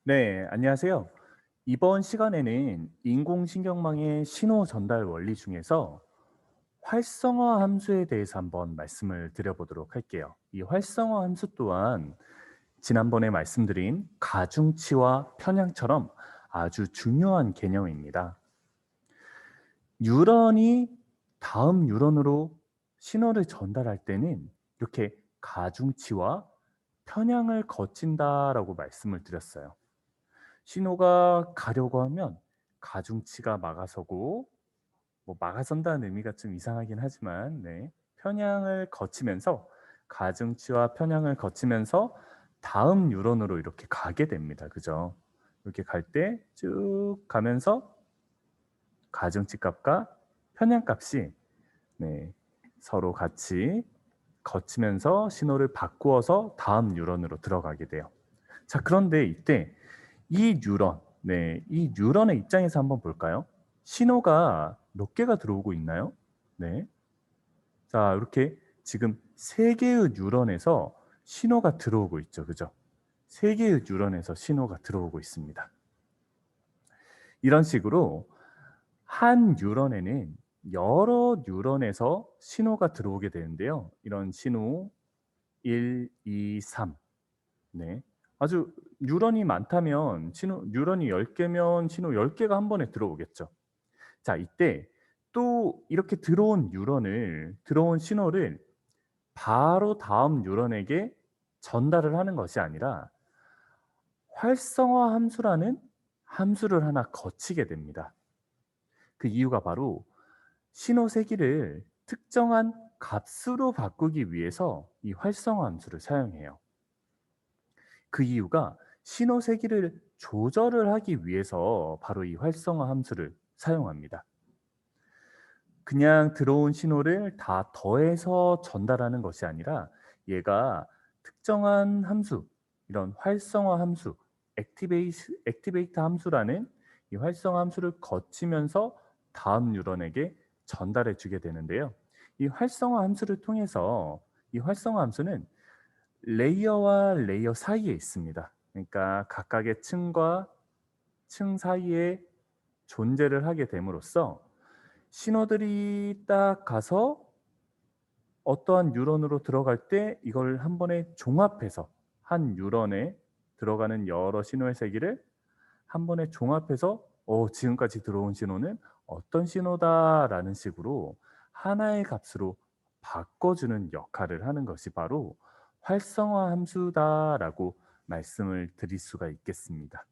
네, 안녕하세요. 이번 시간에는 인공신경망의 신호 전달 원리 중에서 활성화 함수에 대해서 한번 말씀을 드려보도록 할게요. 이 활성화 함수 또한 지난번에 말씀드린 가중치와 편향처럼 아주 중요한 개념입니다. 뉴런이 다음 뉴런으로 신호를 전달할 때는 이렇게 가중치와 편향을 거친다라고 말씀을 드렸어요. 신호가 가려고 하면 가중치가 막아서고, 뭐 막아선다는 의미가 좀 이상하긴 하지만, 네, 편향을 거치면서 가중치와 편향을 거치면서 다음 뉴런으로 이렇게 가게 됩니다. 그죠? 이렇게 갈 때 쭉 가면서 가중치 값과 편향 값이, 네, 서로 같이 거치면서 신호를 바꾸어서 다음 뉴런으로 들어가게 돼요. 자, 그런데 이때 이 뉴런, 네, 이 뉴런의 입장에서 한번 볼까요? 신호가 몇 개가 들어오고 있나요? 네. 자, 이렇게 지금 3 개의 뉴런에서 신호가 들어오고 있죠. 그죠? 3 개의 뉴런에서 신호가 들어오고 있습니다. 이런 식으로 한 뉴런에는 여러 뉴런에서 신호가 들어오게 되는데요. 이런 신호 1, 2, 3. 네. 아주 뉴런이 많다면 신호 뉴런이 10 개면 신호 10 개가 한 번에 들어오겠죠. 자, 이때 또 이렇게 들어온 신호를 바로 다음 뉴런에게 전달을 하는 것이 아니라 활성화 함수라는 함수를 하나 거치게 됩니다. 그 이유가 바로 신호 세기를 특정한 값으로 바꾸기 위해서 이 활성화 함수를 사용해요. 그 이유가 신호 세기를 조절을 하기 위해서 바로 이 활성화 함수를 사용합니다. 그냥 들어온 신호를 다 더해서 전달하는 것이 아니라 얘가 특정한 함수, 이런 활성화 함수, 액티베이트 함수라는 이 활성화 함수를 거치면서 다음 뉴런에게 전달해 주게 되는데요. 이 활성화 함수를 통해서 이 활성화 함수는 레이어와 레이어 사이에 있습니다. 그러니까 각각의 층과 층 사이에 존재를 하게 됨으로써 신호들이 딱 가서 어떠한 뉴런으로 들어갈 때 이걸 한 번에 종합해서 한 뉴런에 들어가는 여러 신호의 세기를 한 번에 종합해서 지금까지 들어온 신호는 어떤 신호다라는 식으로 하나의 값으로 바꿔주는 역할을 하는 것이 바로 활성화 함수다라고 말씀을 드릴 수가 있겠습니다.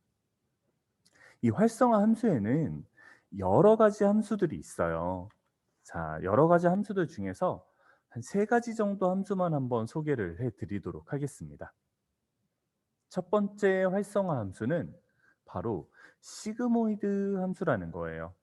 이 활성화 함수에는 여러 가지 함수들이 있어요. 자, 여러 가지 함수들 중에서 한 3 가지 정도 함수만 한번 소개를 해 드리도록 하겠습니다. 첫 번째 활성화 함수는 바로 시그모이드 함수라는 거예요.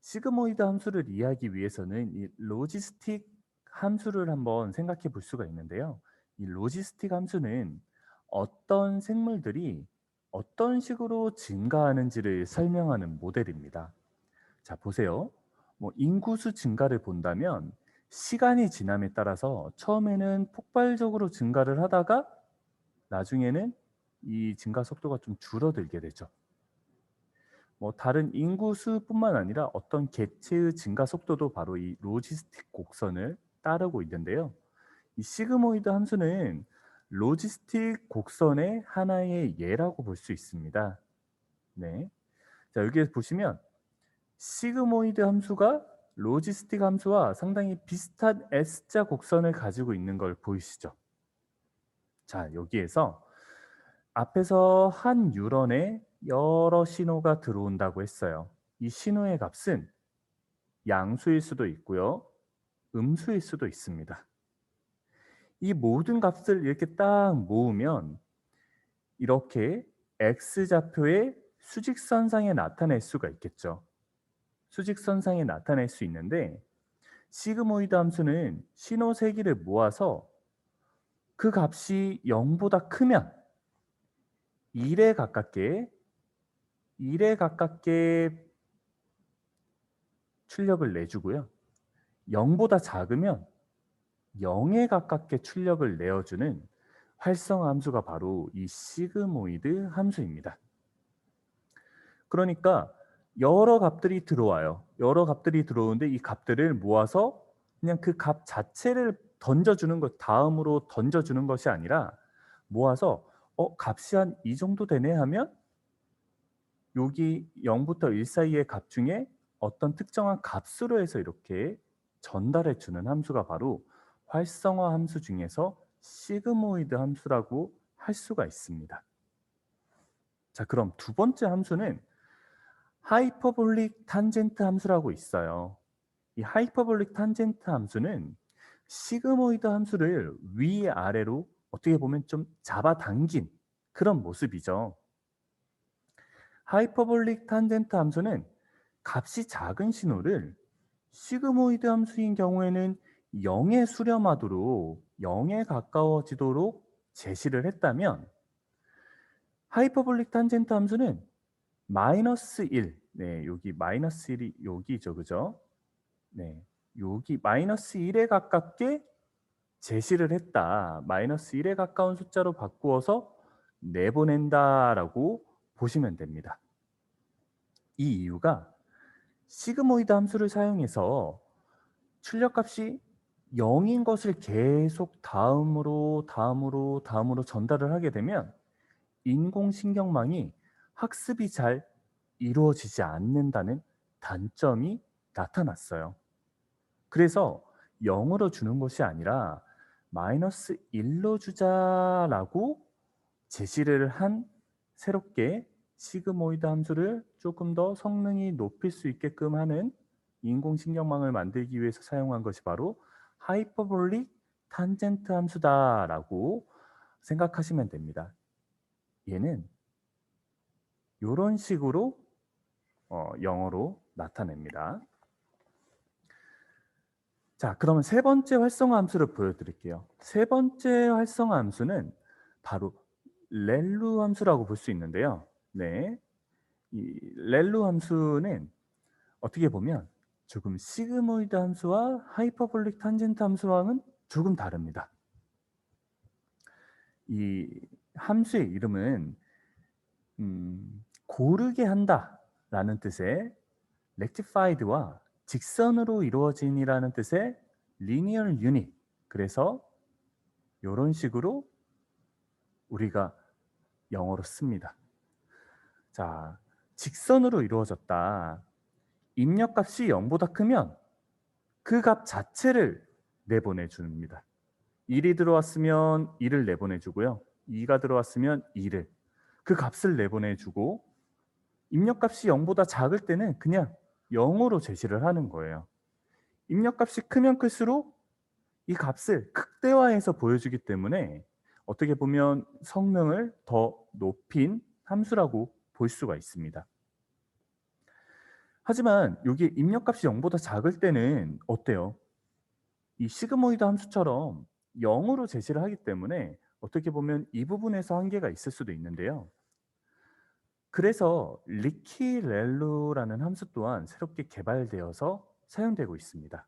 시그모이드 함수를 이해하기 위해서는 이 로지스틱 함수를 한번 생각해 볼 수가 있는데요. 이 로지스틱 함수는 어떤 생물들이 어떤 식으로 증가하는지를 설명하는 모델입니다. 자, 보세요. 뭐 인구수 증가를 본다면 시간이 지남에 따라서 처음에는 폭발적으로 증가를 하다가 나중에는 이 증가 속도가 좀 줄어들게 되죠. 뭐 다른 인구수뿐만 아니라 어떤 개체의 증가 속도도 바로 이 로지스틱 곡선을 따르고 있는데요. 이 시그모이드 함수는 로지스틱 곡선의 하나의 예라고 볼 수 있습니다. 네. 자, 여기에 보시면 시그모이드 함수가 로지스틱 함수와 상당히 비슷한 S자 곡선을 가지고 있는 걸 보이시죠? 자, 여기에서 앞에서 한 뉴런에 여러 신호가 들어온다고 했어요. 이 신호의 값은 양수일 수도 있고요. 음수일 수도 있습니다. 이 모든 값을 이렇게 딱 모으면 이렇게 X좌표의 수직선상에 나타낼 수가 있겠죠. 수직선상에 나타낼 수 있는데 시그모이드 함수는 신호 세기를 모아서 그 값이 0보다 크면 1에 가깝게 1에 가깝게 출력을 내주고요. 0보다 작으면 0에 가깝게 출력을 내어주는 활성화 함수가 바로 이 시그모이드 함수입니다. 그러니까 여러 값들이 들어와요. 여러 값들이 들어오는데 이 값들을 모아서 그냥 그 값 자체를 던져주는 것, 다음으로 던져주는 것이 아니라 모아서 값이 한 이 정도 되네 하면 여기 0부터 1 사이의 값 중에 어떤 특정한 값으로 해서 이렇게 전달해 주는 함수가 바로 활성화 함수 중에서 시그모이드 함수라고 할 수가 있습니다. 자, 그럼 두 번째 함수는 하이퍼볼릭 탄젠트 함수라고 있어요. 이 하이퍼볼릭 탄젠트 함수는 시그모이드 함수를 위아래로 어떻게 보면 좀 잡아당긴 그런 모습이죠. 하이퍼볼릭 탄젠트 함수는 값이 작은 신호를 시그모이드 함수인 경우에는 0에 수렴하도록 0에 가까워지도록 제시를 했다면 하이퍼볼릭 탄젠트 함수는 마이너스 1, 네, 여기 마이너스 1이 여기죠, 그죠? 네, 여기 마이너스 1에 가깝게 제시를 했다. 마이너스 1에 가까운 숫자로 바꾸어서 내보낸다라고 보시면 됩니다. 이 이유가 시그모이드 함수를 사용해서 출력값이 0인 것을 계속 다음으로 전달을 하게 되면 인공신경망이 학습이 잘 이루어지지 않는다는 단점이 나타났어요. 그래서 0으로 주는 것이 아니라 마이너스 1로 주자라고 제시를 한 새롭게 시그모이드 함수를 조금 더 성능이 높일 수 있게끔 하는 인공신경망을 만들기 위해서 사용한 것이 바로 하이퍼볼릭 탄젠트 함수다라고 생각하시면 됩니다. 얘는 이런 식으로 영어로 나타냅니다. 자, 그러면 세 번째 활성화 함수를 보여드릴게요. 세 번째 활성화 함수는 바로 렐루 함수라고 볼 수 있는데요. 네, 이 렐루 함수는 어떻게 보면 조금 시그모이드 함수와 하이퍼볼릭 탄젠트 함수와는 조금 다릅니다. 이 함수의 이름은 고르게 한다라는 뜻의 rectified와 직선으로 이루어진이라는 뜻의 linear unit. 그래서 이런 식으로 우리가 영어로 씁니다. 자, 직선으로 이루어졌다. 입력값이 0보다 크면 그 값 자체를 내보내 줍니다. 1이 들어왔으면 1을 내보내 주고요. 2가 들어왔으면 2를. 그 값을 내보내 주고 입력값이 0보다 작을 때는 그냥 0으로 제시를 하는 거예요. 입력값이 크면 클수록 이 값을 극대화해서 보여주기 때문에 어떻게 보면 성능을 더 높인 함수라고 볼 수가 있습니다. 하지만 여기 입력값이 0보다 작을 때는 어때요? 이 시그모이드 함수처럼 0으로 제시를 하기 때문에 어떻게 보면 이 부분에서 한계가 있을 수도 있는데요. 그래서 리키렐루라는 함수 또한 새롭게 개발되어서 사용되고 있습니다.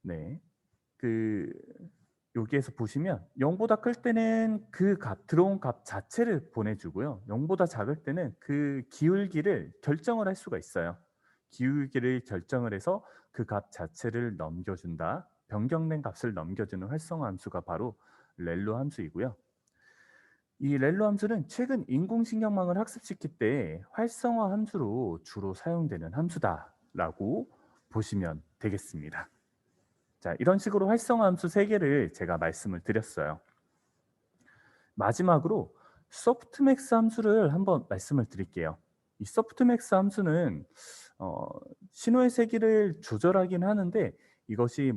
네, 여기에서 보시면 0보다 클 때는 그 들어온 값 자체를 보내주고요. 0보다 작을 때는 그 기울기를 결정을 할 수가 있어요. 기울기를 결정을 해서 그 값 자체를 넘겨준다. 변경된 값을 넘겨주는 활성화 함수가 바로 렐루 함수이고요. 이 렐루 함수는 최근 인공신경망을 학습시킬 때 활성화 함수로 주로 사용되는 함수다라고 보시면 되겠습니다. 자, 이런 식으로 활성화 함수 3개를 제가 말씀을 드렸어요. 마지막으로 소프트맥스 함수를 한번 말씀을 드릴게요. 이 소프트맥스 함수는 신호의 세기를 조절하긴 하는데 이것이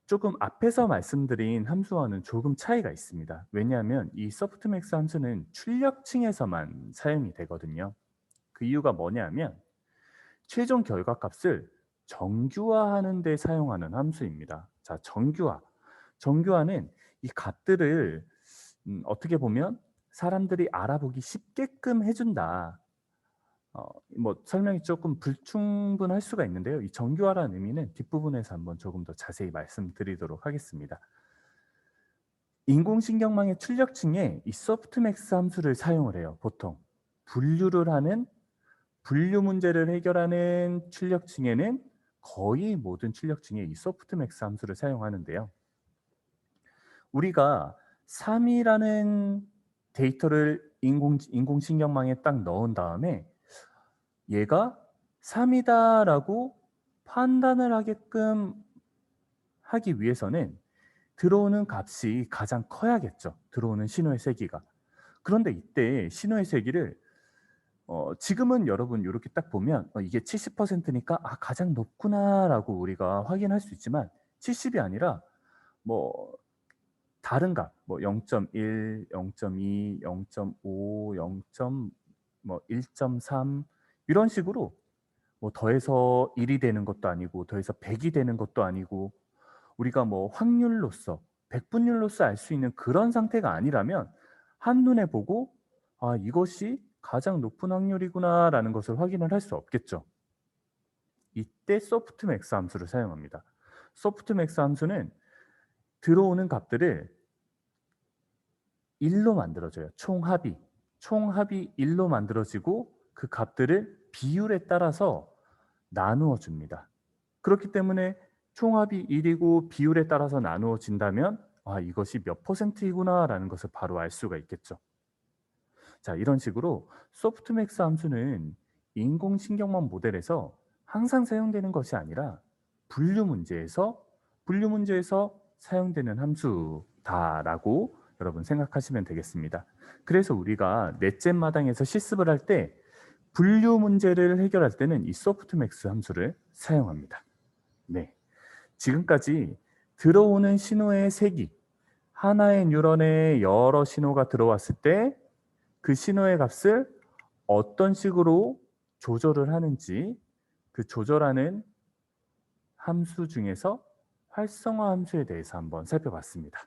조금 앞에서 말씀드린 함수와는 조금 차이가 있습니다. 왜냐하면 이 소프트맥스 함수는 출력층에서만 사용이 되거든요. 그 이유가 뭐냐면 최종 결과값을 정규화하는 데 사용하는 함수입니다. 자, 정규화. 정규화는 이 값들을 어떻게 보면 사람들이 알아보기 쉽게끔 해준다. 설명이 조금 불충분할 수가 있는데요. 이 정규화라는 의미는 뒷부분에서 한번 조금 더 자세히 말씀드리도록 하겠습니다. 인공신경망의 출력층에 이 소프트맥스 함수를 사용을 해요, 보통. 분류를 하는 분류 문제를 해결하는 출력층에는 거의 모든 출력층에 이 소프트맥스 함수를 사용하는데요. 우리가 3이라는 데이터를 인공신경망에 딱 넣은 다음에 얘가 3이다라고 판단을 하게끔 하기 위해서는 들어오는 값이 가장 커야겠죠, 들어오는 신호의 세기가. 그런데 이때 신호의 세기를 지금은 여러분 요렇게 딱 보면 이게 70%니까 '아 가장 높구나.'라고 우리가 확인할 수 있지만 70이 아니라 뭐 다른 값 뭐 0.1, 0.2, 0.5, 0. 뭐 1.3 이런 식으로 뭐 더해서 1이 되는 것도 아니고 더해서 100이 되는 것도 아니고 우리가 뭐 확률로서 백분율로서 알 수 있는 그런 상태가 아니라면 한눈에 보고 '아 이것이 가장 높은 확률이구나.'라는 것을 확인을 할 수 없겠죠. 이때 소프트맥스 함수를 사용합니다. 소프트맥스 함수는 들어오는 값들을 1로 만들어져요. 총합이 1로 만들어지고 그 값들을 비율에 따라서 나누어 줍니다. 그렇기 때문에 총합이 1이고 비율에 따라서 나누어진다면 '아 이것이 몇 %이구나.'라는 것을 바로 알 수가 있겠죠. 자, 이런 식으로 소프트맥스 함수는 인공신경망 모델에서 항상 사용되는 것이 아니라 분류 문제에서 사용되는 함수다라고 여러분 생각하시면 되겠습니다. 그래서 우리가 넷째 마당에서 실습을 할 때 분류 문제를 해결할 때는 이 소프트맥스 함수를 사용합니다. 네. 지금까지 들어오는 신호의 세기, 하나의 뉴런에 여러 신호가 들어왔을 때 그 신호의 값을 어떤 식으로 조절을 하는지, 그 조절하는 함수 중에서 활성화 함수에 대해서 한번 살펴봤습니다.